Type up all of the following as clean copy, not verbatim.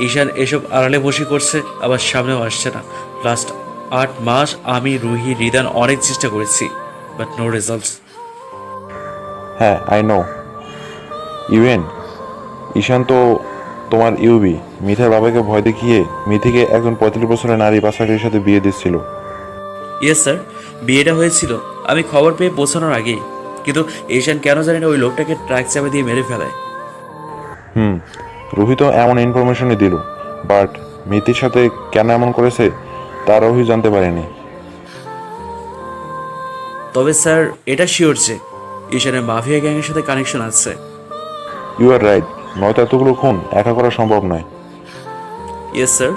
ঈশান এসব আড়ালে বসে করছে, আবার সামনেও আসছে না। লাস্ট 8 মাস আমি, রুহি, রিদান অনেক চেষ্টা করেছি, বাট নো রেজাল্টস। হ্যাঁ, আই নো। ইভেন ঈশান তো তোমার ইউবি মিথার বাবাকে ভয় দেখিয়ে মিথিকে একজন 35 বছরের নারী পাচারকারীর সাথে বিয়ে দিচ্ছিল। ইয়েস স্যার, বিয়েটা হয়েছিল আমি খবর পেয়ে পৌঁছানোর আগেই। কিন্তু ঈশান কেন জানি না ওই লোকটাকে ট্রাক চাপা দিয়ে মেরে ফেলায়। রুহি তো এমন ইনফরমেশনই দিল, বাট মিথির সাথে কেন এমন করেছে তা রুহি জানতে পারেনি। তবে স্যার এটা শিওর যে ঈশানের মাফিয়া গ্যাংয়ের সাথে কানেকশন আছে। ইউ আর রাইট, নয়তো এতগুলো খুন একা করা সম্ভব নয়। Yes sir.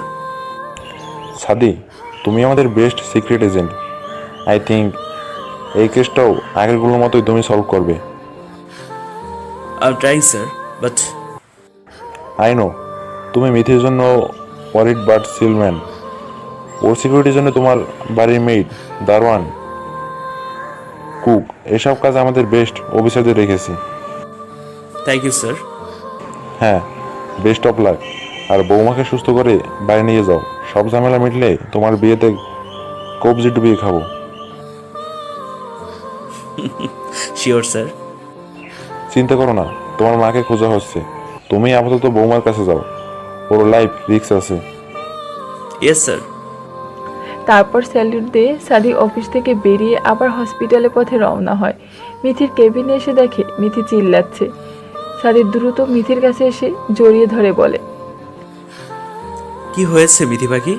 সাদি, তুমি আমাদের best secret agent. I think এই কেসটাও আগেরগুলোর মতোই তুমি সলভ করবে। I am trying sir, but I know তুমি মিথির জন্য ওয়ারিড বাট সিলম্যান, ওর সিকিউরিটির জন্য তোমার বাড়ির মেইড, দারওয়ান, কুক, এসব কাজ আমাদের বেস্ট অফিসারদের রেখেছি। Thank you sir. হ্যাঁ, বেস্ট অফ লাক। আর বৌমাকে সুস্থ করে বাইরে নিয়ে যাও, সব ঝামেলা মিটলে তোমার বিয়েতে কবজি ডুবিয়ে খাবো। Sure sir. চিন্তা করো না, তোমার মাকে খোঁজা হচ্ছে, তুমি আপাতত বৌমার কাছে যাও, ওর লাইফ রিস্ক আছে। Yes sir. তারপর স্যালুট দিয়ে সাদি অফিস থেকে বেরিয়ে আবার হসপিটালের পথে রওনা হয়। মিথির কেবিনে এসে দেখে মিথি চিল্লাচ্ছে। সাদি দ্রুত মিথির কাছে এসে জড়িয়ে ধরে বলে, কি হয়েছে মিথি পাখি?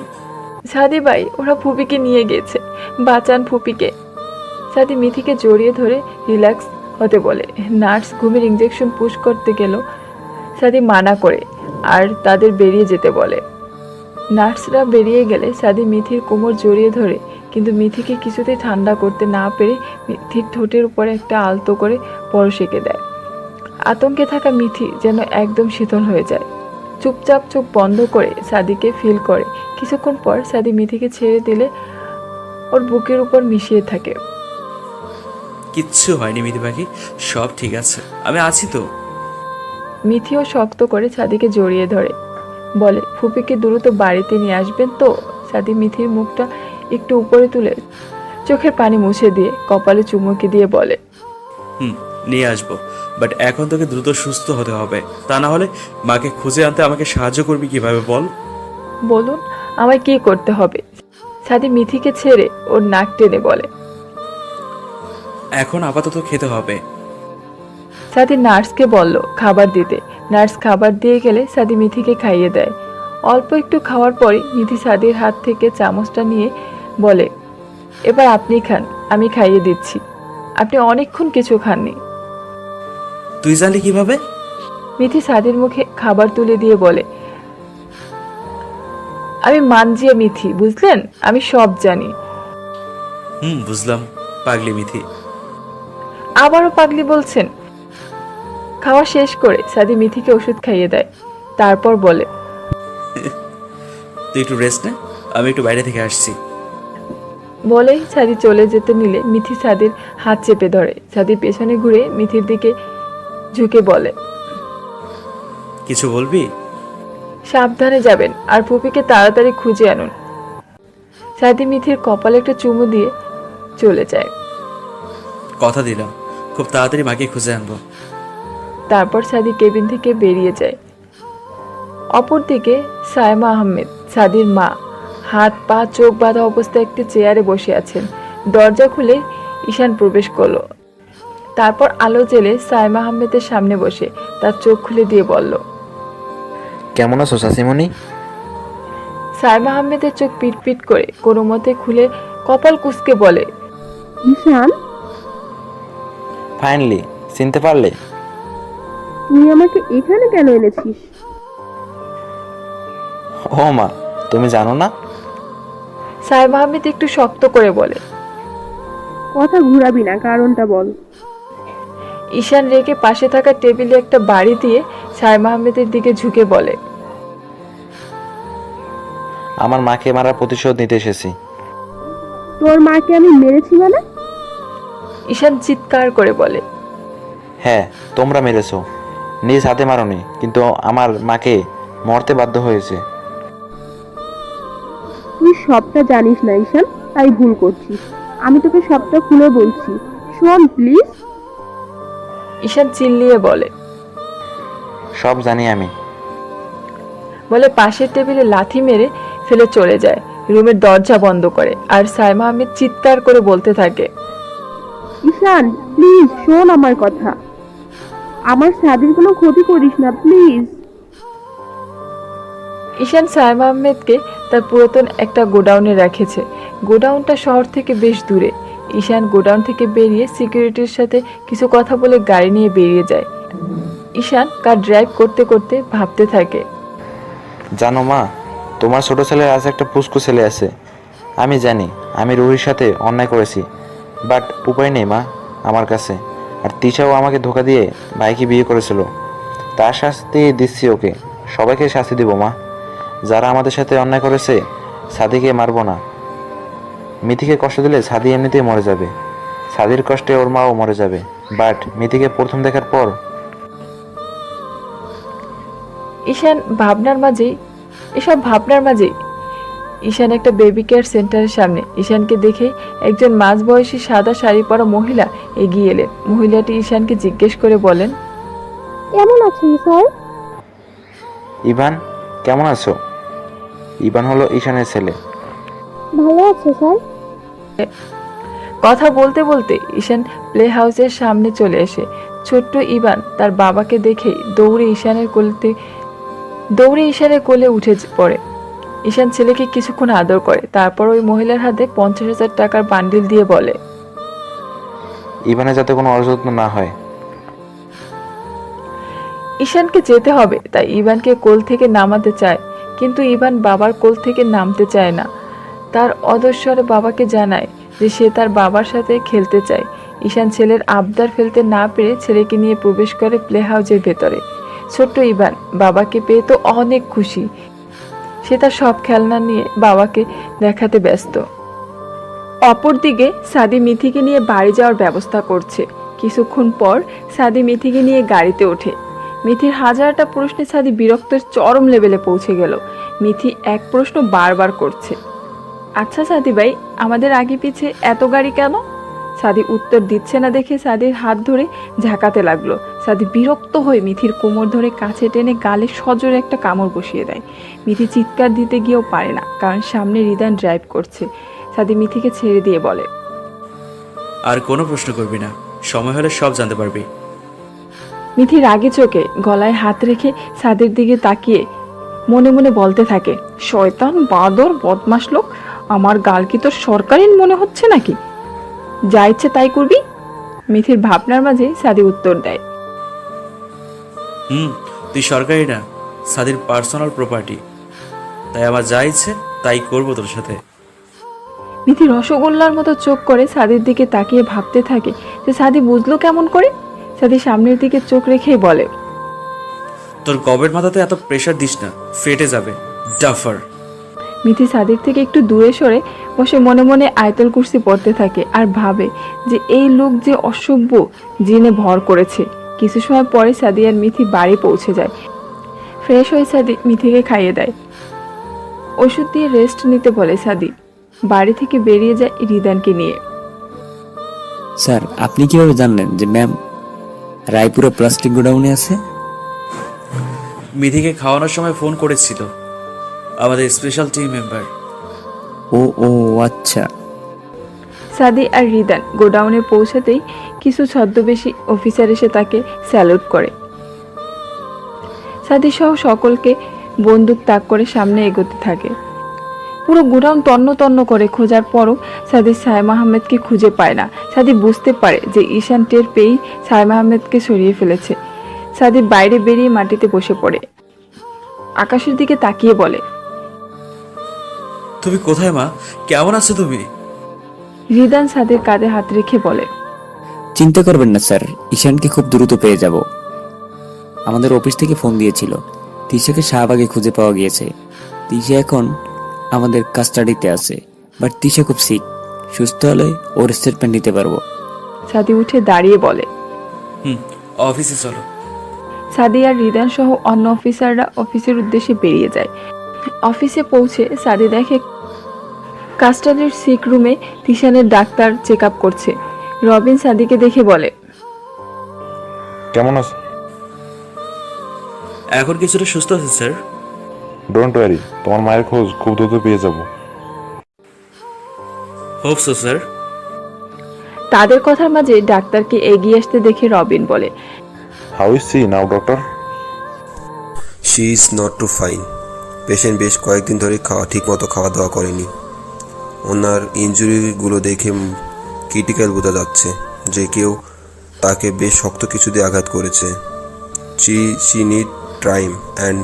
সাদি ভাই, ওরা ফুপিকে নিয়ে গেছে, বাঁচান ফুপিকে। সাদি মিথিকে জড়িয়ে ধরে রিল্যাক্স হতে বলে। নার্স ঘুমের ইঞ্জেকশন পুশ করতে গেল, সাদি মানা করে আর তাদের বেরিয়ে যেতে বলে। নার্সরা বেরিয়ে গেলে সাদি মিথির কোমর জড়িয়ে ধরে, কিন্তু মিথিকে কিছুতেই ঠান্ডা করতে না পেরে মিথির ঠোঁটের উপরে একটা আলতো করে পরশ এঁকে দেয়। আতঙ্কে থাকা মিথি যেন একদম শীতল হয়ে যায়। চুপচাপ চোখ বন্ধ করে সাদিকে ফিল করে। কিছুক্ষণ পর সাদি মিথিকে ছেড়ে দিলে ওর বুকের উপর মিশিয়ে থাকে। কিচ্ছু হয়নি মিথি পাখি, সব ঠিক আছে, আমি আছি তো। মিথিও শক্ত করে সাদিকে জড়িয়ে ধরে, বলে, ফুপিকে দ্রুত বাড়িতে নিয়ে আসবেন তো? সাদি মিথির মুখটা একটু উপরে তুলে চোখের পানি মুছে দিয়ে কপালে চুমুকে দিয়ে বলে, নিয়ে আসবো, বাট এখন তোকে দ্রুত সুস্থ হতে হবে, তা না হলে মাকে খুঁজে আনতে আমাকে সাহায্য করবি কিভাবে বল? বলুন আমায় কি করতে হবে? সাদি মিথিকে ছেড়ে ওর নাক টেনে বলে। এখন আপাতত খেতে হবে। সাদি নার্সকে বলল খাবার দিতে। নার্স খাবার দিয়ে গেলে সাদি মিথিকে খাইয়ে দেয়। অল্প একটু খাওয়ার পরই মিথি সাদির হাত থেকে চামচটা নিয়ে বলে, এবার আপনি খান, আমি খাইয়ে দিচ্ছি, আপনি অনেকক্ষণ কিছু খাননি। তুই জানলি কিভাবে? মিথি সাদির মুখে খাবার তুলে দিয়ে বলে, আমি মানজিয়া মিথি, বুঝলেন, আমি সব জানি। বুঝলাম, পাগলি মিথি। আবারও পাগলি বলছেন? খাওয়া শেষ করে সাদি মিথিকে ওষুধ খাইয়ে দেয়, তারপর বলে, তুই একটু রেস্ট নে, আমি একটু বাইরে থেকে আসছি। বলেই সাদি চলে যেতে নিলে মিথি সাদির হাত চেপে ধরে। সাদি পেছনে ঘুরে মিথির দিকে ঝুঁকে বলে, কিছু বলবি? সাবধানে যাবেন আর ফুপিকে তাড়াতাড়ি খুঁজে আনুন। সাদি মিথির কপালে একটা চুমু দিয়ে চলে যায়। কথা দিলাম, খুব তাড়াতাড়ি মাকে খুঁজে আনবো। তারপর সাদি কেবিন থেকে বেরিয়ে যায়। অপরদিকে সায়মা আহমেদ, সাদির মা, হাত পা চোখ বাঁধা অবস্থায় একটি চেয়ারে বসে আছেন। দরজা খুলে ঈশান প্রবেশ করলো। তারপর আলো জেলে সায়মা আহমেদের সামনে বসে তার চোখ খুলে দিয়ে বলল, কেমন আছো চাচিমণি? সায়মা আহমেদের চোখ পিটপিট করে কোনো মতে খুলে কপাল কুঁচকে বলে, ঈশান, ফাইনালি চিনতে পারলে? তুই আমাকে এখানে কেন এনেছিস? ও মা, তুমি জানো না? সায়মা আহমেদ একটু শক্ত করে বলে। কথা ঘুরাবি না, কারণটা বল। ঈশান রেগে পাশে থাকা টেবিলে একটা বাড়ি দিয়ে সায়মা আহমেদের দিকে ঝুঁকে বলে, আমার মাকে মারার প্রতিশোধ নিতে এসেছি। তোর মাকে আমি মেরেছি মানে? ঈশান চিৎকার করে বলে, হ্যাঁ, তোমরা মেরেছো, নিজ হাতে মারোনি, কিন্তু আমার মাকে মরতে বাধ্য হয়েছে। তুই সবটা জানিস না ঈশান, তাই ভুল করছিস। আমি তোকে সবটা খুলে বলছি, শোন প্লিজ। ঈশান চিল্লিয়ে বলে সব জানি আমি। বলে পাশের টেবিলে লাথি মেরে ফেলে চলে যায়, রুমের দরজা বন্ধ করে। আর সাইমা আহমেদ চিৎকার করে বলতে থাকে, ঈশান প্লিজ শোন আমার কথা, আমার সাদির কোনো ক্ষতি করিস না প্লিজ। ঈশান সাইমা আহমেদকে তার পুরাতন একটা গোডাউনে রেখেছে। গোডাউনটা শহর থেকে বেশ দূরে। ঈশান গোডাউন থেকে বেরিয়ে সিকিউরিটির সাথে কিছু কথা বলে গাড়ি নিয়ে বেরিয়ে যায়। ঈশান কার ড্রাইভ করতে করতে ভাবতে থাকে, জানো মা, তোমার ছোট ছেলের আজ একটা পুস্কু ছেলে আছে। আমি জানি আমি রুহির সাথে অন্যায় করেছি, বাট উপায় নেই মা আমার কাছে। আর তিশাও আমাকে ধোকা দিয়ে ভাইকে বিয়ে করেছিল, তার শাস্তি দিচ্ছি ওকে। সবাইকে শাস্তি দিব মা, যারা আমাদের সাথে অন্যায় করেছে। সাদিকে মারবো না। মিথিকে কষ্ট দিলে সাদি এমনিতেই মরে যাবে, সাদির কষ্টে ওর মাও মরে যাবে। বাট মিথিকে প্রথম দেখার পর এসব ভাবনার মাঝেই ঈশান একটা বেবি কেয়ার সেন্টারের সামনে। ঈশানকে দেখে একজন মাঝবয়সী সাদা শাড়ি পরা মহিলা এগিয়ে এলেন। মহিলাটি ঈশানকে জিজ্ঞেস করে বলেন, কেমন আছেন স্যার? ইভান, কেমন আছো? ইভান হলো ঈশানের ছেলে। ভালো আছে স্যার। কথা বলতে বলতে ঈশান প্লে হাউসের সামনে চলে এসে ছোট্ট ইভান তার বাবাকে দেখেই দৌড়ে ঈশানের কোলে উঠে পড়ে। ঈশান ছেলেকে কিছুক্ষণ আদর করে, তারপর ওই মহিলার হাতে 50,000 টাকার বান্ডিল দিয়ে বলে, ইভানের যাতে কোনো অযত্ন না হয়। ঈশানকে যেতে হবে, তাই ইভানকে কোল থেকে নামাতে চায়, কিন্তু ইভান বাবার কোল থেকে নামতে চায় না। তার অদস্বরে বাবাকে জানায় যে সে তার বাবার সাথে খেলতে চায়। ঈশান ছেলের আবদার ফেলতে না পেরে ছেলেকে নিয়ে প্রবেশ করে প্লে হাউসের ভেতরে। ছোট্ট ইভান বাবাকে পেয়ে তো অনেক খুশি। সে তার সব খেলনা নিয়ে বাবাকে দেখাতে ব্যস্ত। অপরদিকে সাদি মিথিকে নিয়ে বাড়ি যাওয়ার ব্যবস্থা করছে। কিছুক্ষণ পর সাদি মিথিকে নিয়ে গাড়িতে ওঠে। মিথির হাজারটা প্রশ্নে সাদি বিরক্তের চরম লেভেলে পৌঁছে গেল। মিথি এক প্রশ্ন বারবার করছে, আচ্ছা সাদি ভাই, আমাদের আগে পিছে এত গাড়ি কেন? সাদি উত্তর দিচ্ছে না দেখে সাদির হাত ধরে ঝাঁকাতে লাগলো। সাদি বিরক্ত হয়ে মিথির কোমর ধরে কাছে টেনে গালে সজোরে একটা কামড় বসিয়ে দেয়। মিথি চিৎকার দিতে গিয়েও পারে না, কারণ সামনে রিদান ড্রাইভ করছে। সাদি মিথিকে ছেড়ে দিয়ে বলে, আর কোনো প্রশ্ন করবি না, সময় হলে সব জানতে পারবি। মিথি রাগে চোখে গলায় হাত রেখে সাদির দিকে তাকিয়ে মনে মনে বলতে থাকে, শয়তান, বাদর, বদমাশ লোক, আমার গাল কি তোর সরকারি মনে হচ্ছে নাকি? যা ইচ্ছে তাই করবি? মিথির ভাবনার মাঝে সাদি উত্তর দেয়, তুই সরকারি না, সাদির পার্সোনাল প্রপার্টি, তাই আমার যা ইচ্ছে তাই করবো তোর সাথে। মিথি রসগোল্লার মতো চোখ করে সাদির দিকে তাকিয়ে ভাবতে থাকে যে সাদি বুঝলো কেমন করে। সাদি সামনের দিকে চোখ রেখেই বলে, তোর গবের মাথাতে এত প্রেশার দিস না, ফেটে যাবে ডাফার। মিথি সাদির থেকে একটু দূরে সরে বসে মনে মনে আয়তল কুরসি পড়তে থাকে আর ভাবে যে এই লোক যে অসভ্য জিনে ভর করেছে। কিছু সময় পরে সাদি আর মিথি বাড়ি পৌঁছে যায়। ফ্রেশ হয়ে সাদি মিথিকে খাইয়ে দেয়, ওষুধ দিয়ে রেস্ট নিতে বলে। সাদি বাড়ি থেকে বেরিয়ে যায় রিদানকে নিয়ে। স্যার, আপনি কিভাবে জানলেন যে ম্যাম রায়পুরে প্লাস্টিক গোডাউনে আছে? মিথিকে খাওয়ানোর সময় ফোন করেছিল আমাদের স্পেশাল টিম মেম্বার। ও ও আচ্ছা। সাদি আর রিদান গোডাউনে পৌঁছাতেই কিছু ছদ্মবেশী অফিসার এসে তাকে স্যালুট করে। সাদি সহ সকলকে বন্দুক তাক করে সামনে এগোতে থাকে। পুরো গোডাউন তন্ন তন্ন করে খোঁজার পরও সাদি সাইমা আহমেদকে খুঁজে পায় না। সাদি বুঝতে পারে যে ঈশান টের পেয়েই সাইমা আহমেদকে সরিয়ে ফেলেছে। সাদি বাইরে বেরিয়ে মাটিতে বসে পড়ে, আকাশের দিকে তাকিয়ে বলে, তুমি কোথায় মা? কেমন আছো তুমি? রিদান সাদির কাঁধে হাত রেখে বলে, চিন্তা করবেন না স্যার, ঈশানকে খুব দ্রুত পেয়ে যাব। আমাদের অফিস থেকে ফোন দিয়েছিল, তিশাকে শাহবাগে খুঁজে পাওয়া গিয়েছে। তিশা এখন আমাদের কাস্টাডিতে আছে, বাট তিশা খুব সিক, সুস্থ হলে ওর স্টেটমেন্ট নিতে পারবো। সাদি উঠে দাঁড়িয়ে বলে, অফিসে চলো। সাদি আর রিদান সহ অন্য অফিসাররা অফিসের উদ্দেশ্যে বেরিয়ে যায়। অফিসে পৌঁছে সাদি দেখে কাস্টাডির সিক রুমে তিশানের ডাক্তার চেক আপ করছে। রবিন সাদিকে দেখে বলে, কেমন আছে? এখন কিছুটা সুস্থ আছে স্যার। ডোন্ট ওয়ারি, তোমার মায়ের খোঁজ খুব দ্রুত পেয়ে যাব। Hope so sir. তাদের কথার মাঝে ডাক্তারকে এগিয়ে আসতে দেখে রবিন বলে, how is she now doctor? She is not too fine. Patient বেশ কয়েকদিন ধরে ঠিকমতো খাওয়া দাওয়া করেনি। ওনার ইনজুরিগুলো দেখে ক্রিটিক্যাল বোঝা যাচ্ছে যে কেউ তাকে বেশ শক্ত কিছু দিয়ে আঘাত করেছে। She need time and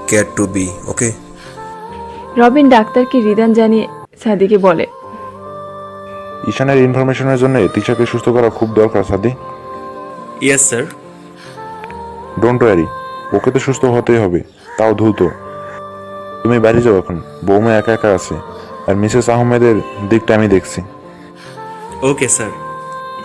care to be okay. Robin ডাক্তারকে রিদান জানিয়ে সাদিকে বলে, ঈশানের ইনফরমেশনের জন্য তিশাকে সুস্থ করা খুব দরকার সাদি। Yes sir. ডোন্ট ওয়ারি, ওকে তো সুস্থ হতেই হবে, তাও দ্রুত। তুমি বাড়ি যাও এখন, বৌমা একা একা আছে, আর মিসেস আহমেদের দিকটা আমি দেখছি। Okay sir.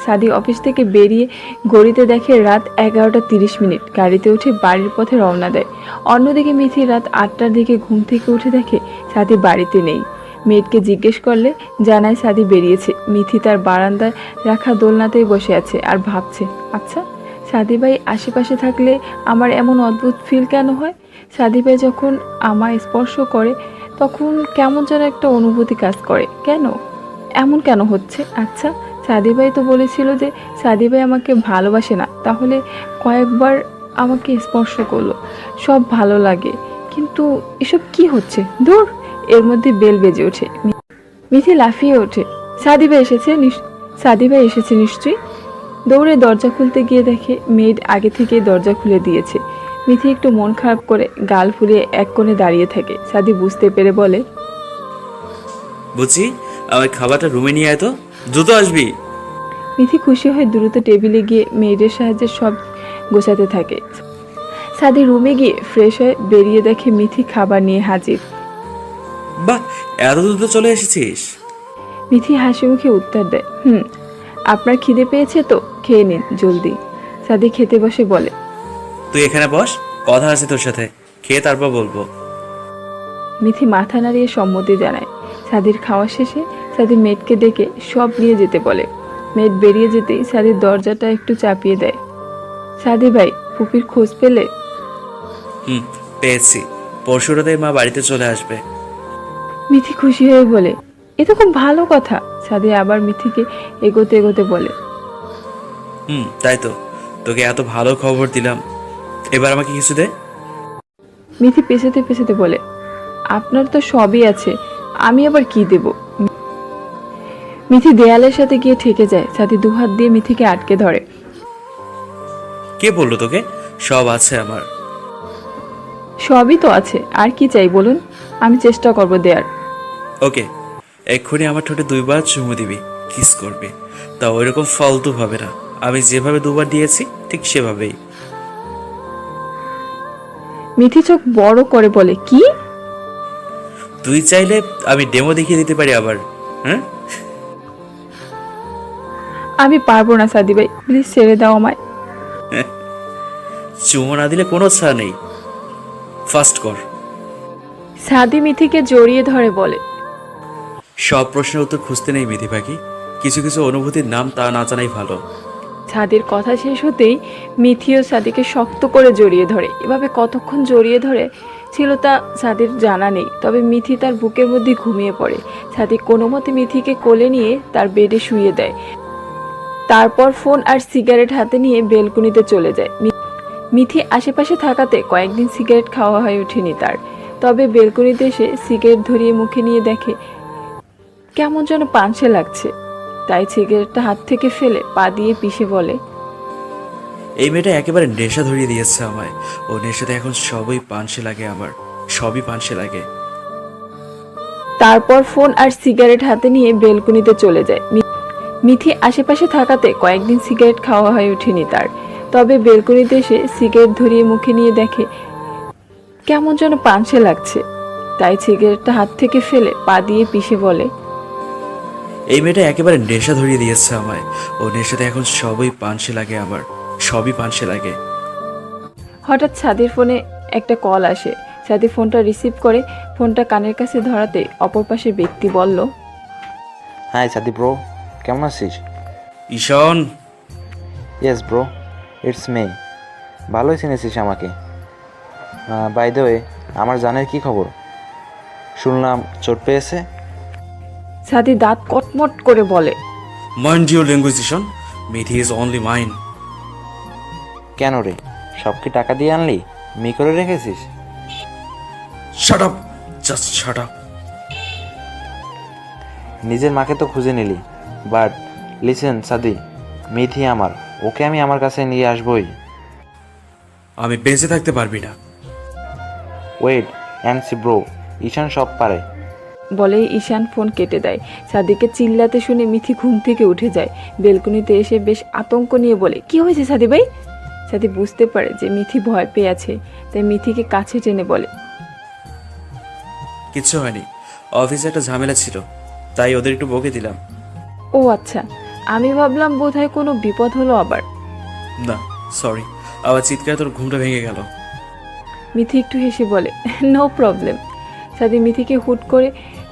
সাদি অফিস থেকে বেরিয়ে ঘড়িতে দেখে রাত 11:30। গাড়িতে উঠে বাড়ির পথে রওনা দেয়। অন্যদিকে মিথি রাত 8টার দিকে ঘুম থেকে উঠে দেখে সাদি বাড়িতে নেই। মেয়েটকে জিজ্ঞেস করলে জানায় সাদি বেরিয়েছে। মিথি তার বারান্দায় রাখা দোলনাতেই বসে আছে আর ভাবছে, আচ্ছা সাদি ভাই আশেপাশে থাকলে আমার এমন অদ্ভুত ফিল কেন হয়? সাদি ভাই যখন আমায় স্পর্শ করে তখন কেমন যেন একটা অনুভূতি কাজ করে, কেন এমন কেন হচ্ছে? আচ্ছা সাদি ভাই তো বলেছিল যে সাদি ভাই আমাকে ভালোবাসে না, তাহলে কয়েকবার আমাকে স্পর্শ করলো, সব ভালো লাগে, কিন্তু এসব কি হচ্ছে? দূর। এর মধ্যে বেল বেজে ওঠে। মিথি লাফিয়ে ওঠে, সাদি ভাই এসেছে নিশ্চয়ই। দৌড়ে দরজা খুলতে গিয়ে দেখে মেয়েড আগে থেকে দরজা খুলে দিয়েছে। মিথি একটু মন খারাপ করে গাল ফুলিয়ে এক কোণে দাঁড়িয়ে থাকে। সাদি বুঝতে পেরে বলে, বুঝি আমার খাবারটা রুমে নিয়ে আয় তো, দ্রুত আসবি। মিথি খুশি হয়ে দ্রুত টেবিলে গিয়ে মেয়েদের সাহায্যে সব গোছাতে থাকে। সাদি রুমে গিয়ে ফ্রেশ হয়ে বেরিয়ে দেখে মিথি খাবার নিয়ে হাজির। বাহ, এত দ্রুত চলে এসেছিস। মিথি হাসি মুখে উত্তর দেয়, আপনার খিদে পেয়েছে তো, খেয়ে নিন জলদি। সাদি খেতে বসে বলে, তুই এখানে বস, কথা আছে তোর সাথে, খেয়ে তারপর বলবো। মিথি মাথা নাড়িয়ে সম্মতি জানায়। সাদির খাওয়া শেষে সাদি মেয়েটকে ডেকে সব নিয়ে যেতে বলে। মেয়েট বেরিয়ে যেতেই সাদির দরজাটা একটু চাপিয়ে দেয়। সাদি ভাই, ফুপির খোঁজ পেলে? পেয়েছি, পরশু রাতে মা বাড়িতে চলে আসবে। মিথি খুশি হয়ে বলে, এ তো খুব ভালো কথা। সাদি আবার মিথিকে এগোতে এগোতে বলে, তাই তো, তোকে এত ভালো খবর দিলাম, এবার আমাকে কিছু দে। মিথি পেছাতে পেছাতে বলে, আপনার তো সবই আছে, আমি আবার কি দেব? মিথি দেয়ালের সাথে গিয়ে ঠেকে যায়। সাদি দুহাত দিয়ে মিথিকে আটকে ধরে। কে বললো তোকে সব আছে আমার? সবই তো আছে, আর কি চাই বলুন, আমি চেষ্টা করব দেয়ার। ওকে, এক্ষুনি আমার ঠোঁটে 2বার চুমু দিবি, কিস করবি, তা ওইরকম ফালতু ভাবে না, আমি যেভাবে 2বার দিয়েছি ঠিক সেভাবেই। মিথি চোখ বড় করে বলে, কি? তুই চাইলে আমি ডেমো দেখিয়ে দিতে পারি আবার। হ্যাঁ, আমি পারবো না সাদি ভাই, প্লিজ ছেড়ে দাও আমায়। চুমু না দিলে কোনো ছাড় নেই, ফাস্ট কর। সাদি মিথিকে জড়িয়ে ধরে বলে, সব প্রশ্নের উত্তর খুঁজতে নেই মিথি পাখি, কিছু কিছু অনুভূতির নাম তা না জানাই ভালো। সাদির কথা শেষ হতেই মিথিও সাদিকে শক্ত করে জড়িয়ে ধরে। এভাবে কতক্ষণ জড়িয়ে ধরে ছিল তা সাদির জানা নেই, তবে মিথি তার বুকের মধ্যে ঘুমিয়ে পড়ে। সাদি কোনো মতে মিথিকে কোলে নিয়ে তার বেডে শুইয়ে দেয়। তারপর ফোন আর সিগারেট হাতে নিয়ে বেলকনিতে চলে যায়। মিথি আশেপাশে থাকাতে কয়েকদিন সিগারেট খাওয়া হয়ে ওঠেনি তার, তবে বেলকনিতে এসে সিগারেট ধরিয়ে মুখে নিয়ে দেখে কেমন যেন পানসে লাগছে, তাই সিগারেটটা হাত থেকে ফেলে পা দিয়ে পিষে বলে, এই মেয়েটা একেবারে নেশা ধরিয়ে দিয়েছে আমায়, ও নেশাতে এখন সবই পানসে লাগে, আমার সবই পানসে লাগে। তারপর ফোন আর সিগারেট হাতে নিয়ে বেলকনিতে চলে যায়। মিথি আশেপাশে থাকাতে কয়েকদিন সিগারেট খাওয়া হয়ে ওঠেনি তার, তবে বেলকনিতে এসে সিগারেট ধরিয়ে মুখে নিয়ে দেখে কেমন যেন পানসে লাগছে, তাই সিগারেটটা হাত থেকে ফেলে পা দিয়ে পিষে বলে, এই মেয়েটা একেবারে নেশা ধরিয়ে দিয়েছে আমায়, ও নেশাতে এখন সবই পানসে লাগে, আমার সবই পানসে লাগে। হঠাৎ সাদির ফোনে একটা কল আসে। সাদি ফোনটা রিসিভ করে ফোনটা কানের কাছে ধরাতে অপর পাশের ব্যক্তি বলল, হাই সাদি ব্রো, কেমন আছিস? ঈশান, ইয়েস ব্রো, ইটস মে। ভালোই চিনেছিস আমাকে। বাই দ্য ওয়ে, আমার জানের কি খবর? শুনলাম চোট পেয়েছে। সাদি দাঁত কটমট করে বলে, mind your language Ishaan, Mithi is only mine. কেন রে, সব কি টাকা দিয়ে আনলি? মি করে রেখেছিস? Shut up, just shut up. নিজের মাকে তো খুঁজে নিলি, বাট লিসেন সাদি, মিথি আমার, ওকে আমি আমার কাছে নিয়ে আসবই। আমি বেঁচে থাকতে পারবি না। ওয়েট অ্যান্ড সি ব্রো, ঈশান সব পারে। বলেই ঈশান ফোন কেটে দেয়। সাদিকে চিল্লাতে শুনে মিথি ঘুম থেকে উঠে যায়। বেলকনিতে এসে বেশ আতঙ্ক নিয়ে বলে, কি হয়েছে সাদি ভাই? সাদি বুঝতে পারে যে মিথি ভয় পেয়ে আছে, তাই মিথিকে কাছে টেনে বলে, কিচ্ছু হয়নি, অফিসে একটা ঝামেলা ছিল, তাই ওদের একটু বকে দিলাম। ও আচ্ছা, আমি ভাবলাম বোধহয় কোনো বিপদ হলো আবার। না সরি, আবার চিৎকারে তোর ঘুমটা ভেঙে গেল। মিথি একটু হেসে বলে, নো প্রবলেম। সাদি মিথিকে হুট করে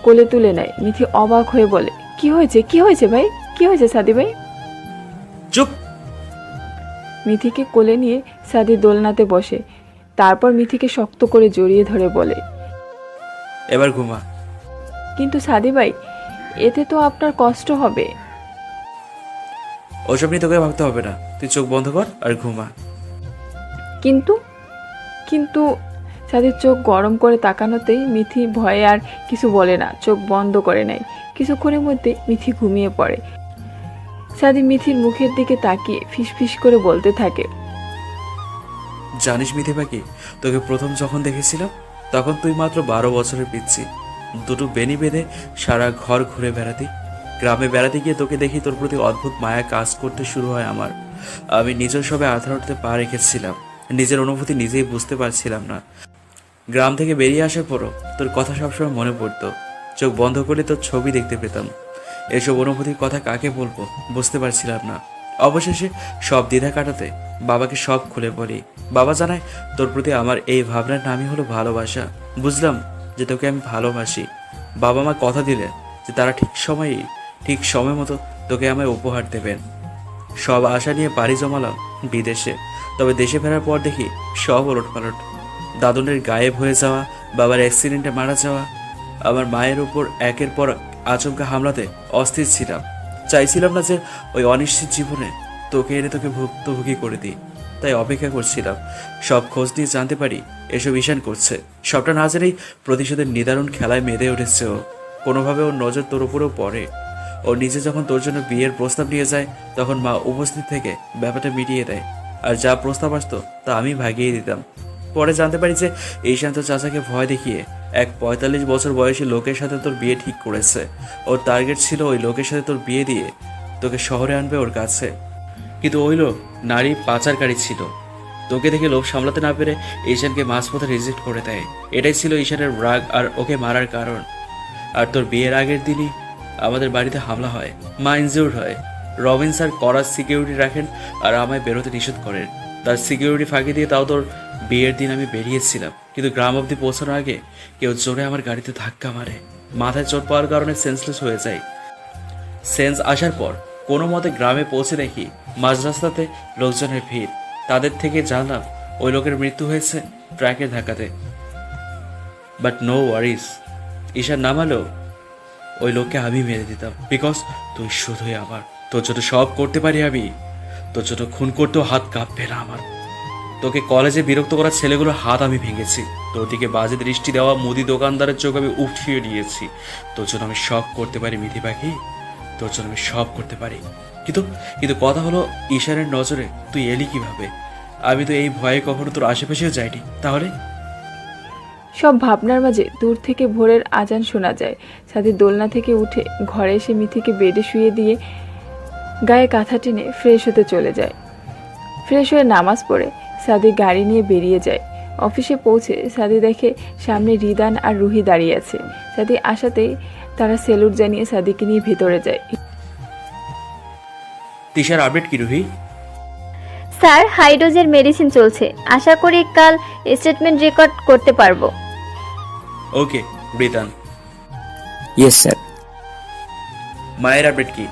কোলে তুলে নেয়। মিথি অবাক হয়ে বলে, কি হয়েছে, কি হয়েছে ভাই, কি হয়েছে সাদি ভাই? চুপ। মিথিকে কোলে নিয়ে সাদি দোলনাতে বসে। তারপর মিথিকে শক্ত করে জড়িয়ে ধরে বলে, এবার ঘুমা। কিন্তু সাদি ভাই, এতে তো আপনার কষ্ট হবে। ওসব নিয়ে তোকে ভাবতে হবে না, তুই চোখ বন্ধ কর আর ঘুমা। কিন্তু কিন্তু সাদির চোখ গরম করে তাকানোতেই মিথি ভয়ে আর কিছু বলে না, চোখ বন্ধ করে নেয়। কিছুক্ষণের মধ্যে মিথি ঘুমিয়ে পড়ে। সাদি মিথির মুখের দিকে তাকিয়ে ফিসফিস করে বলতে থাকে, জানিস মিথি পাখি, তোকে প্রথম যখন দেখেছিলাম তখন তুই মাত্র 12 বছরের পিচ্ছি, দুটো বেনি বেঁধে সারা ঘর ঘুরে বেড়াতি। গ্রামে বেড়াতে গিয়ে তোকে দেখি তোর প্রতি অদ্ভুত মায়া কাজ করতে শুরু হয় আমার। আমি নিজের সবে আধার উঠতে পা রেখেছিলাম, নিজের অনুভূতি নিজেই বুঝতে পারছিলাম না। গ্রাম থেকে বেরিয়ে আসার পরও তোর কথা সবসময় মনে পড়তো, চোখ বন্ধ করলে তোর ছবি দেখতে পেতাম। এসব অনুভূতির কথা কাকে বলবো বুঝতে পারছিলাম না। অবশেষে সব দ্বিধা কাটাতে বাবাকে সব খুলে বলি। বাবা জানায় তোর প্রতি আমার এই ভাবনার নামই হলো ভালোবাসা। বুঝলাম যে তোকে আমি ভালোবাসি। বাবা মা কথা দিলেন যে তারা ঠিক সময় মতো তোকে আমায় উপহার দেবেন। সব আশা নিয়ে পাড়ি জমালাম বিদেশে। তবে দেশে ফেরার পর দেখি সব ওলটপালট। দাদনের গায়েব হয়ে যাওয়া, বাবার অ্যাক্সিডেন্টে মারা যাওয়া, আমার মায়ের উপর একের পর আচমকা হামলাতে অস্থির ছিলাম। চাইছিলাম না যে ওই অনিশ্চিত জীবনে তোকে এনে তোকে ভুক্তভোগী করে দিই, তাই অপেক্ষা করছিলাম। সব খোঁজ নিয়ে জানতে পারি এসব ঈশান করছে। সবটা না জেনেই প্রতিশোধের নিদারুণ খেলায় মেতে উঠেছে ও। কোনোভাবে ওর নজর তোর উপরেও পড়ে। ও নিজে যখন তোর জন্য বিয়ের প্রস্তাব নিয়ে যায় তখন মা উপস্থিত থেকে ব্যাপারটা মিটিয়ে দেয়, আর যা প্রস্তাব আসতো তা আমি ভাগিয়ে দিতাম। পরে জানতে পারি যে ঈশান তোর চাচাকে ভয় দেখিয়ে এক 45 বছর বয়সী লোকের সাথে তোর বিয়ে ঠিক করেছে। ওর টার্গেট ছিল ওই লোকের সাথে তোর বিয়ে দিয়ে তোকে শহরে আনবে ওর কাছে। কিন্তু ওই লোক নারী পাচারকারী ছিল। তোকে দেখে লোভ সামলাতে না পেরে ঈশানকে মাঝপথে রিজেক্ট করে দেয়। এটাই ছিল ঈশানের রাগ আর ওকে মারার কারণ। আর তোর বিয়ের আগের দিনই আমাদের বাড়িতে হামলা হয়, মা ইনজিউর্ড হয়। রবিন স্যার কড়া সিকিউরিটি রাখেন আর আমায় বেরোতে নিষেধ করেন। তার সিকিউরিটি ফাঁকি দিয়ে তাও তোর বিয়ের দিন আমি বেরিয়েছিলাম, কিন্তু গ্রাম অবধি পৌঁছানোর আগে কেউ জোরে আমার গাড়িতে ধাক্কা মারে। মাথায় চোট পাওয়ার কারণে সেন্সলেস হয়ে যায়। সেন্স আসার পর কোনো মতে গ্রামে পৌঁছে দেখি মাঝ রাস্তাতে লোকজনের ভিড়। তাদের থেকে জানলাম ওই লোকের মৃত্যু হয়েছে ট্রাকের ধাক্কাতে। বাট নো ওয়ারিস, ঈশান নামালেও ওই লোককে আমি মেরে দিতাম, বিকজ তুই শুধুই আমার। তোর জন্য সব করতে পারি আমি, তোর জন্য খুন করতেও হাত কাঁপবে না আমার। তোকে কলেজে বিরক্ত করা ছেলেগুলোর হাত আমি ভেঙেছি, তোর দিকে বাজে দৃষ্টি দেওয়া মুদি দোকানদারের চোখ আমি উঠিয়ে দিয়েছি। তোর জন্য আমি সব করতে পারি মিথি পাখি, তোর জন্য আমি সব করতে পারি। কিন্তু কিন্তু কথা হলো, ঈশানের নজরে তুই এলি কিভাবে? আমি তো এই ভয়ে কখনো তোর আশেপাশেও যাইনি। তাহলে সব ভাবনার মাঝে দূর থেকে ভোরের আজান শোনা যায়। সাদি দোলনা থেকে উঠে ঘরে এসে মিথিকে বেডে শুয়ে দিয়ে গায়ে কাঁথা টেনে ফ্রেশ হতে চলে যায়। ফ্রেশ হয়ে নামাজ পড়ে সাদি গাড়ি নিয়ে বেরিয়ে যায়। অফিসে পৌঁছে সাদি দেখে সামনে রিদান আর রুহি দাঁড়িয়ে আছে। সাদি আসাতেই তারা সেলুট জানিয়ে সাদিকে নিয়ে ভেতরে যায়। তিশার আপডেট কি রুহি? স্যার হাই ডোজের মেডিসিন চলছে, আশা করি কাল স্টেটমেন্ট রেকর্ড করতে পারবো। ওকে রিদান। Yes sir. মায়ের আপডেট কি?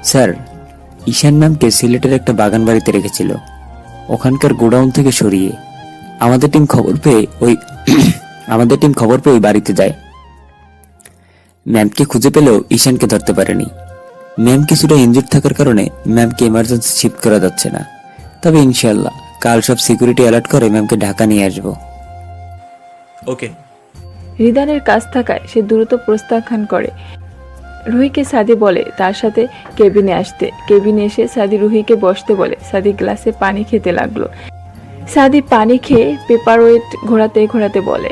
স্যার, ঈশান ম্যামকে সিলেটের একটা বাগান বাড়িতে রেখেছিল, ওখানকার গোডাউন থেকে সরিয়ে। আমাদের টিম খবর পেয়ে ওই বাড়িতে যায়। ম্যামকে খুঁজে পেলেও ঈশানকে ধরতে পারেনি। ম্যাম কিছুটা ইনজুর্ড থাকার কারণে ম্যামকে ইমার্জেন্সি শিফট করা যাচ্ছে না, তবে ইনশাল্লাহ কাল সব সিকিউরিটি অ্যালার্ট করে ম্যামকে ঢাকা নিয়ে আসবো। ওকে। রিদানের কাজ থাকায় সে দ্রুত প্রস্থান করে। রুহিকে সাদি বলে তার সাথে কেবিনে আসতে। কেবিনে এসে সাদি রুহিকে বসতে বলে। সাদি গ্লাসে পানি খেতে লাগলো। সাদি পানি খেয়ে পেপার ওয়েট ঘোরাতে ঘোরাতে বলে,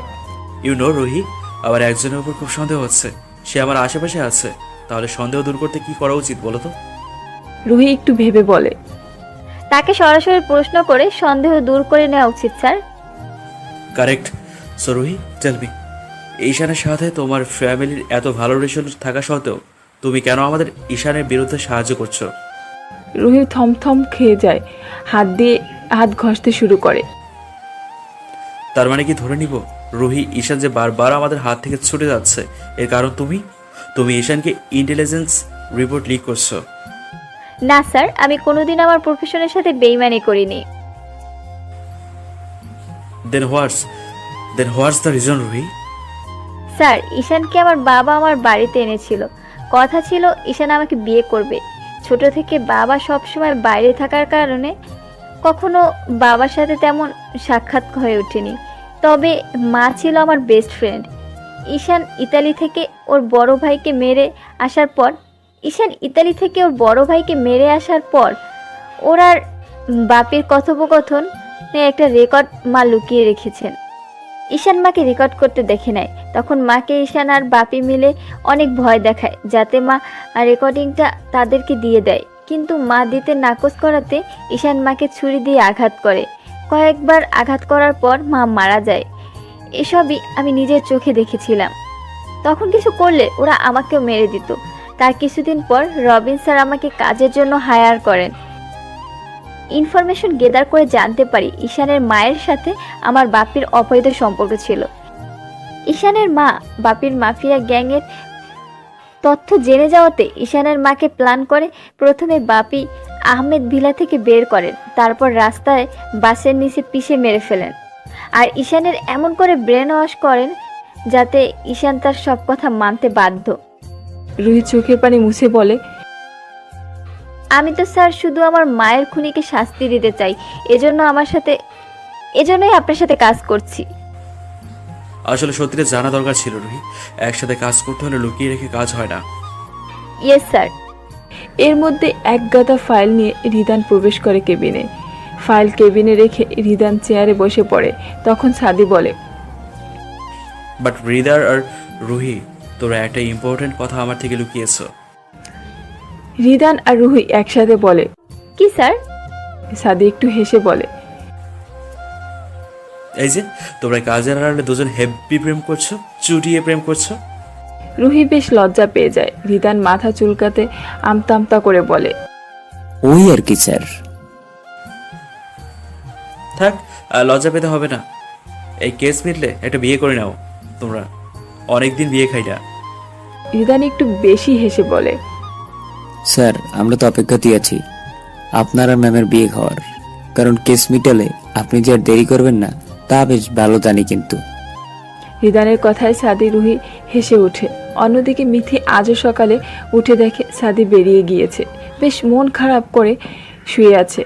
রুহি, আবার একজনের উপর খুব সন্দেহ হচ্ছে। সে আমার আশেপাশে আছে, তাহলে সন্দেহ দূর করতে কি করা উচিত বলো তো? রুহি একটু ভেবে বলে, তাকে সরাসরি প্রশ্ন করে সন্দেহ দূর করে নেওয়া উচিত sir. Correct. So Ruhi, tell me, ঈশানের সাথে তোমার ফ্যামিলির এত ভালো রিলেশন থাকা সত্ত্বেও তুমি কেন আমাদের ঈশানের বিরুদ্ধে সাহায্য করছো? রুহি থমথম খেয়ে যায়, হাত ঘষতে শুরু করে। তার মানে কি ধরে নিব রুহি, ঈশান যে বারবার আমাদের হাত থেকে ছুটে যাচ্ছে এর কারণ তুমি ঈশানকে ইন্টেলিজেন্স রিপোর্ট লিক করছো? না স্যার, আমি কোনোদিন আমার প্রফেশনের সাথে বেইমানি করিনি। Then what's the reason Ruhi? Sir, ঈশানকে আমার বাবা আমার বাড়িতে এনেছিল। কথা ছিল ঈশান আমাকে বিয়ে করবে। ছোট থেকে বাবা সবসময় বাইরে থাকার কারণে কখনো বাবার সাথে তেমন সাক্ষাৎ হয়ে ওঠেনি। তবে মা ছিল আমার বেস্ট ফ্রেন্ড। ঈশান ইতালি থেকে ওর বড় ভাইকে মেরে আসার পর ওর আর বাপের কথোপকথন একটা রেকর্ড মা লুকিয়ে রেখেছেন। ঈশান মাকে রেকর্ড করতে দেখে নেয়। তখন মাকে ঈশান আর বাপি মিলে অনেক ভয় দেখায় যাতে মা রেকর্ডিংটা তাদেরকে দিয়ে দেয়, কিন্তু মা দিতে নাকচ করাতে ঈশান মাকে ছুরি দিয়ে আঘাত করে। কয়েকবার আঘাত করার পর মা মারা যায়। এসবই আমি নিজের চোখে দেখেছিলাম। তখন কিছু করলে ওরা আমাকেও মেরে দিত। তার কিছুদিন পর রবিন স্যার আমাকে কাজের জন্য হায়ার করেন। ইনফরমেশন গেদার করে জানতে পারি ঈশানের মায়ের সাথে আমার বাপির অবৈধ সম্পর্ক ছিল। ঈশানের মা বাপির মাফিয়া গ্যাংয়ের তথ্য জেনে যাওয়াতে ঈশানের মাকে প্ল্যান করে প্রথমে বাপি আহমেদ ভিলা থেকে বের করেন, তারপর রাস্তায় বাসের নিচে পিষে মেরে ফেলেন। আর ঈশানের এমন করে ব্রেন ওয়াশ করেন যাতে ঈশান তার সব কথা মানতে বাধ্য। রুহি চোখের পানি মুছে বলে, আমি তো স্যার শুধু আমার মায়ের খুনিকে শাস্তি দিতে চাই, এজন্যই আপনার সাথে কাজ করছি। আসলে সত্যিটা জানা দরকার ছিল রুহি, একসাথে কাজ করতে হলে লুকিয়ে রেখে কাজ হয় না। Yes sir. এর মধ্যে এক গাদা ফাইল নিয়ে রিদান প্রবেশ করে কেবিনে। ফাইল কেবিনে রেখে রিদান চেয়ারে বসে পড়ে। তখন সাদি বলে, বাট রিদার আর রুহি, তোরা একটা ইম্পর্টেন্ট কথা আমার থেকে লুকিয়েছো। রিদান আর রুহি একসাথে বলে, কি স্যার? সাদি একটু হেসে বলে, এই যে তোমরা কাজের আড়ালে দুজন হেভি প্রেম করছো, চুটিয়ে প্রেম করছো। রুহি বেশ লজ্জা পেয়ে যায়। রিদান মাথা চুলকাতে আমতা আমতা করে বলে, ওই আর কি স্যার। থাক, লজ্জা পেতে হবে না। এই কেস মিটলে একটা বিয়ে করে নাও। তোমরা অনেকদিন বিয়ে খাই না। রিদান একটু বেশি হেসে বলে, স্যার, আমরা তো অপেক্ষাতেই আছি আপনার আর ম্যামের বিয়ে খাওয়ার, কারণ কেস মিটালে আপনি যে আর দেরি করবেন না তা বেশ ভালো জানি। কিন্তু রিদানের কথায় সাদি রুহি হেসে ওঠে। অন্যদিকে মিথি আজও সকালে উঠে দেখে সাদি বেরিয়ে গিয়েছে। বেশ মন খারাপ করে শুয়ে আছে।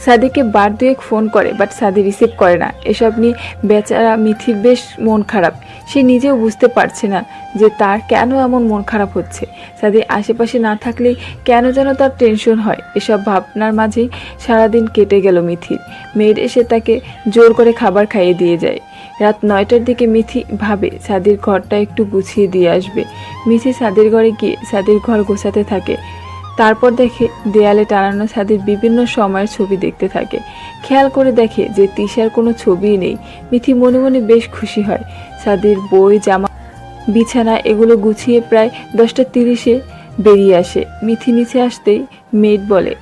সাদিকে বার দুয়েক ফোন করে, বাট সাদি রিসিভ করে না। এসব নিয়ে বেচারা মিথির বেশ মন খারাপ। সে নিজেও বুঝতে পারছে না যে তার কেন এমন মন খারাপ হচ্ছে। সাদি আশেপাশে না থাকলেই কেন যেন তার টেনশন হয়। এসব ভাবনার মাঝেই সারাদিন কেটে গেল মিথির। মেয়ের এসে তাকে জোর করে খাবার খাইয়ে দিয়ে যায়। রাত 9টার দিকে মিথি ভাবে সাদির ঘরটা একটু গুছিয়ে দিয়ে আসবে। মিথি সাদির ঘরে গিয়ে সাদির ঘর গোছাতে থাকে। তারপর দেখে দেয়ালে টানানো সাদির বিভিন্ন সময়ের ছবি দেখতে থাকে। খেয়াল করে দেখে যে তিশার কোনো ছবিই নেই। মিথি মনে মনে বেশ খুশি হয়। সাদির বই, জামা, বিছানা এগুলো গুছিয়ে প্রায় 10টা 30-এ বেরিয়ে আসে। মিথি নিচে আসতেই মেড বলে,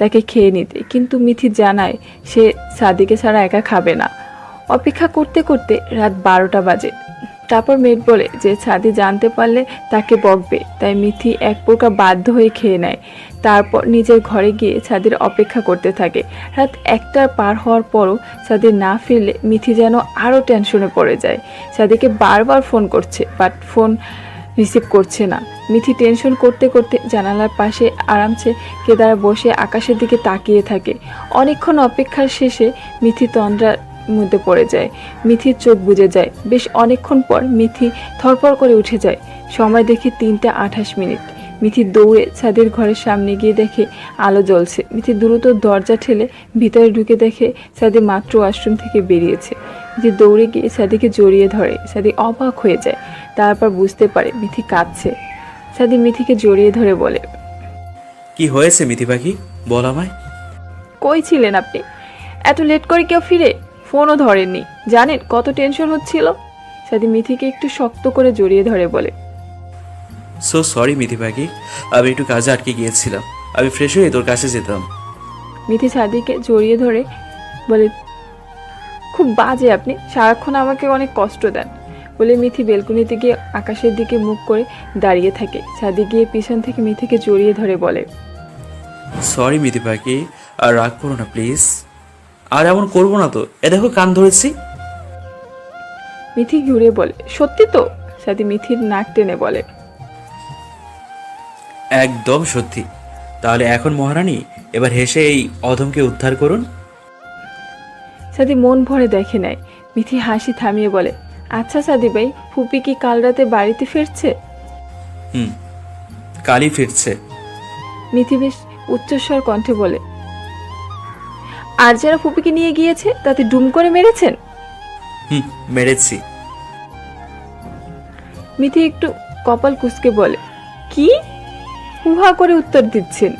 তাকে খেয়ে নিতে, কিন্তু মিথি জানায় সে সাদিকে ছাড়া একা খাবে না। অপেক্ষা করতে করতে রাত 12টা বাজে। তারপর মেড বলে যে সাদি জানতে পারলে তাকে বকবে, তাই মিথি এক প্রকার বাধ্য হয়ে খেয়ে নেয়। তারপর নিজের ঘরে গিয়ে সাদির অপেক্ষা করতে থাকে। রাত 1টা পার হওয়ার পরও সাদি না ফিরলে মিথি যেন আরও টেনশনে পড়ে যায়। সাদিকে বারবার ফোন করছে, বাট ফোন রিসিভ করছে না। মিথি টেনশন করতে করতে জানালার পাশে আরামসে কেদারা বসে আকাশের দিকে তাকিয়ে থাকে। অনেকক্ষণ অপেক্ষার শেষে মিথি তন্দ্রার মধ্যে পড়ে যায়। মিথির চোখ বুজে যায়। বেশ অনেকক্ষণ পর মিথি থরপর করে উঠে যায়। সময় দেখে 3:28। মিথি দৌড়ে ছাদের ঘরের সামনে গিয়ে দেখে আলো জ্বলছে। মিথি দ্রুত দরজা ঠেলে ভিতরে ঢুকে দেখে সাদি মাত্র ওয়াশরুম থেকে বেরিয়েছে। মিথি দৌড়ে গিয়ে সাদিকে জড়িয়ে ধরে। সাদি অবাক হয়ে যায়। তারপর বুঝতে পারে মিথি কাঁদছে। সাদি মিথিকে জড়িয়ে ধরে বলে, কি হয়েছে মিথি পাখি, বল আমায়। কই ছিলেন আপনি? এত লেট করে কেউ ফিরে? ফোনও ধরেননি। জানেন কত টেনশন হচ্ছিল? সাদি মিথিকে একটু শক্ত করে জড়িয়ে ধরে বলে, সো সরি মিথি পাখি, আমি একটু কাজে আটকে গিয়েছিলাম। আমি ফ্রেশ হয়ে তোর কাছে যেতাম। মিথি সাদিকে জড়িয়ে ধরে বলে, খুব বাজে আপনি, সারাক্ষণ আমাকে অনেক কষ্ট দেন। বলে মিথি বেলকুনিতে গিয়ে আকাশের দিকে মুখ করে দাঁড়িয়ে থাকে। সাদি গিয়ে পিছন থেকে মিথিকে জড়িয়ে ধরে বলে, সরি মিথি পাখি, আর রাগ করো না প্লিজ। আর এমন করবো না তো, এ দেখো কান ধরেছি। মিথি ঘুরে বলে, সত্যি তো? সাদি মিথির নাক টেনে বলে, একদম সত্যি। তাহলে এখন মহারানী এবার হেসে এই অধমকে উদ্ধার করুন। সাদি মন ভরে দেখে নেয়। মিথি হাসি থামিয়ে বলে, আচ্ছা সাদি ভাই, ফুপি কি কাল রাতে বাড়িতে ফিরছে? কালই ফিরছে। মিথি বেশ উচ্চস্বর কণ্ঠে বলে, আর যারা ফুপিকে নিয়ে গিয়েছে তাতে ডুম করে মেরেছেন? মেরেছি। মিথি একটু কপাল কুঁচকে বলে, কি? হুহা করে উত্তর দিচ্ছেন।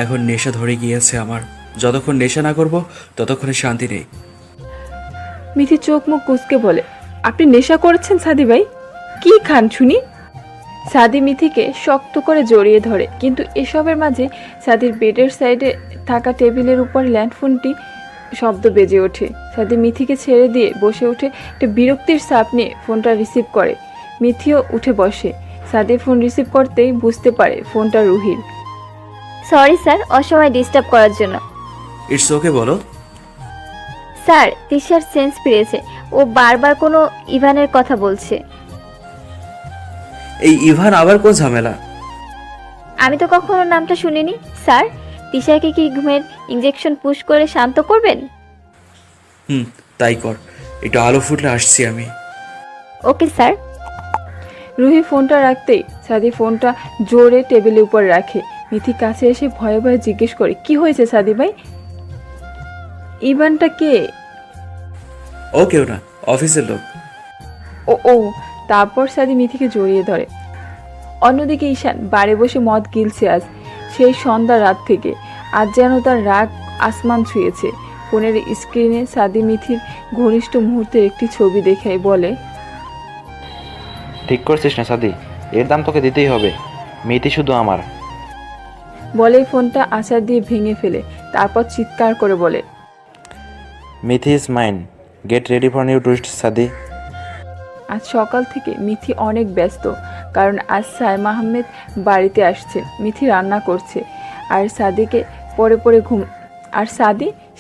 এখন নেশা ধরে গিয়েছে আমার, যতক্ষণ নেশা না করব ততক্ষণে শান্তি নেই। মিথি চোখ মুখ কুঁচকে বলে, আপনি নেশা করেছেন সাদি ভাই? কি খান শুনি? সাদি মিথিকে শক্ত করে জড়িয়ে ধরে, কিন্তু এসবের মাঝে সাদির বেডের সাইডে থাকা টেবিলের উপর ল্যান্ডফোনটি শব্দ বেজে ওঠে। সাদি মিথিকে ছেড়ে দিয়ে বসে উঠে একটা বিরক্তির চাপ নিয়ে ফোনটা রিসিভ করে। মিথিও উঠে বসে। সাদি ফোন রিসিভ করতেই বুঝতে পারে ফোনটা রুহির। সরি স্যার, অসময় ডিস্টার্ব করার জন্য। ইটস ওকে, বলো। স্যার, তিশার সেন্স ফিরেছে। ও বারবার কোনো ইভানের কথা বলছে। এই ইভান আবার কোন ঝামেলা? আমি তো কখনো নামটা শুনিনি। স্যার, তিশাকে কি ঘুমের ইঞ্জেকশন পুশ করে শান্ত করবেন? তাই কর, একটু আলো ফুটলে আসছি আমি। Okay sir. রুহি ফোনটা রাখতেই সাদি ফোনটা জোরে টেবিলের উপর রাখে। মিথি কাছে এসে ভয়ে ভয়ে জিজ্ঞেস করে, কি হয়েছে সাদি ভাই? ইভানটা কে? ও কেউ না, অফিসের লোক। ও। তারপর সাদি মিথিকে জড়িয়ে ধরে। অন্যদিকে ঈশান বারে বসে মদ গিলছে। আজ সেই সন্ধ্যা রাত থেকে আজ যেন তার রাগ আসমান ছুঁয়েছে। ফোনের স্ক্রিনে সাদি মিথির ঘনিষ্ঠ মুহূর্তের একটি ছবি দেখে বলে, ঠিক করছিস না সাদি, এর দাম তোকে দিতেই হবে। মিতি শুধু আমার। বলেই ফোনটা আছাড় দিয়ে ভেঙে ফেলে। তারপর চিৎকার করে বলে, Mithi is mine, get ready for new tourist সাদি। আজ সকাল থেকে মিথি অনেক ব্যস্ত, কারণ আজ সাইমা আহমেদ বাড়িতে আসছে। মিথি রান্না করছে আর সাদি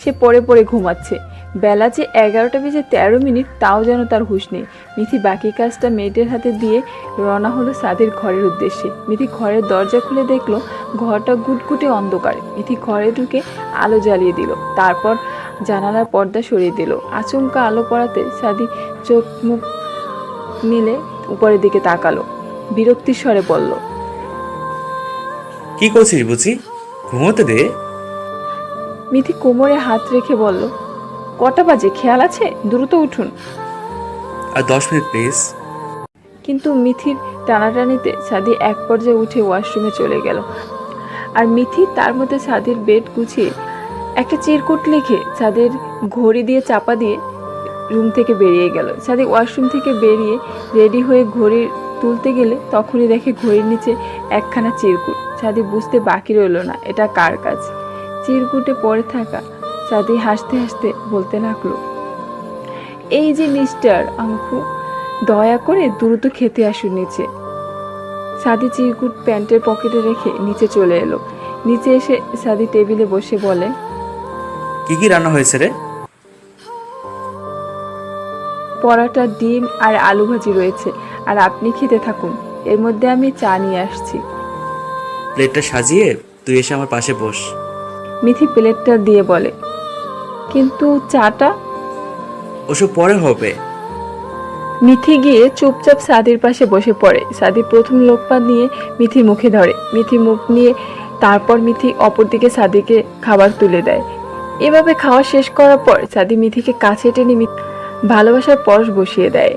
সে পড়ে পড়ে ঘুমাচ্ছে। বেলা যে 11:13, তাও যেন তার হুঁশ নেই। মিথি বাকি কাজটা মেয়েদের হাতে দিয়ে রওনা হলো সাদির ঘরের উদ্দেশ্যে। মিথি ঘরের দরজা খুলে দেখলো ঘরটা গুটগুটে অন্ধকার। মিথি ঘরে ঢুকে আলো জ্বালিয়ে দিল, তারপর জানালার পর্দা সরিয়ে দিল। আচমকা আলো পড়াতে সাদি চোখ মুখ মিলে উপরের দিকে তাকালো, বিরক্তির স্বরে বলল, কি করছিস বুঝি? ঘুমোতে দে। মিথি কোমরে হাত রেখে বলল, কটা বাজে খেয়াল আছে? দ্রুত উঠুন। আর 10 মিনিট প্লিজ। কিন্তু মিথির টানাটানিতে সাদি এক পর্যায়ে উঠে ওয়াশরুমে চলে গেল। আর মিথি তার মধ্যে সাদির বেড গুছিয়ে একটা চিরকুট লিখে সাদের ঘড়ি দিয়ে চাপা দিয়ে রুম থেকে বেরিয়ে গেল। সাদি ওয়াশরুম থেকে বেরিয়ে রেডি হয়ে ঘড়ি তুলতে গেলে তখনই দেখে ঘড়ির নিচে একখানা চিরকুট। সাদি বুঝতে বাকি রইল না এটা কার কাজ। চিরকুটে পড়ে থাকা সাদি হাসতে হাসতে বলতে লাগলো, এই যে মিস্টার আঙ্কু, দয়া করে দ্রুত খেতে আসুন নিচে। সাদি চিরকুট প্যান্টের পকেটে রেখে নিচে চলে এলো। নিচে এসে সাদি টেবিলে বসে বলে, কি কি রান্না হয়েছে রে? পরাটা, ডিম আর আলু ভাজি রয়েছে, আর আপনি খেতে থাকুন, এর মধ্যে আমি চা নিয়ে আসছি। প্লেটটা সাজিয়ে তুই এসে আমার পাশে বস। মিথি প্লেটটা দিয়ে বলে, কিন্তু চাটা? ওসব পরে হবে। মিথি গিয়ে চুপচাপ সাদির পাশে বসে পড়ে। সাদি প্রথম লোকপাত নিয়ে মিথির মুখে ধরে, মিথি মুখ নিয়ে, তারপর মিথি অপরদিকে সাদিকে খাবার তুলে দেয়। এভাবে খাওয়া শেষ করার পর সাদি মিথিকে কাছে টেনে ভালোবাসার পরশ বসিয়ে দেয়।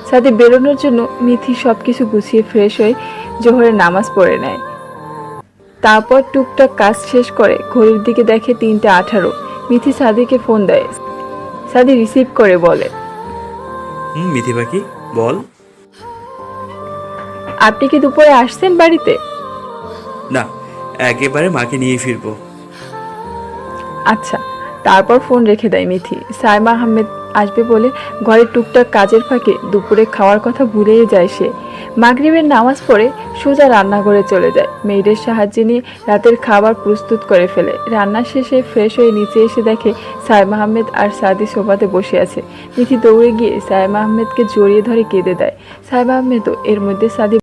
সাদি বেরোনোর জন্য মিথি সবকিছু গুছিয়ে ফ্রেশ হয়ে জোহরের নামাজ পড়ে নেয়। তারপর টুকটাক কাজ শেষ করে ঘড়ির দিকে দেখে 3:18। মিথি সাদিকে ফোন দেয়। সাদি রিসিভ করে বলে, মিথি পাখি বল। আপনি কি দুপুরে আসছেন বাড়িতে? না, একেবারে মাকে নিয়ে ফিরবো। আচ্ছা। তারপর ফোন রেখে দেয় মিথি। সাইমা আহমেদ আসবে বলে ঘরের টুকটাক কাজের ফাঁকে দুপুরে খাওয়ার কথা ভুলেই যায় সে। মাগরিবের নামাজ পড়ে সোজা রান্নাঘরে চলে যায়। মেয়েদের সাহায্যে নিয়ে রাতের খাবার প্রস্তুত করে ফেলে। রান্না শেষে ফ্রেশ হয়ে নিচে এসে দেখে সাইমা আহমেদ আর সাদি সোফাতে বসে আছে। মিথি দৌড়ে গিয়ে সাইমা আহমেদকে জড়িয়ে ধরে কেঁদে দেয়। সাইমা আহমেদও এর মধ্যে সাদি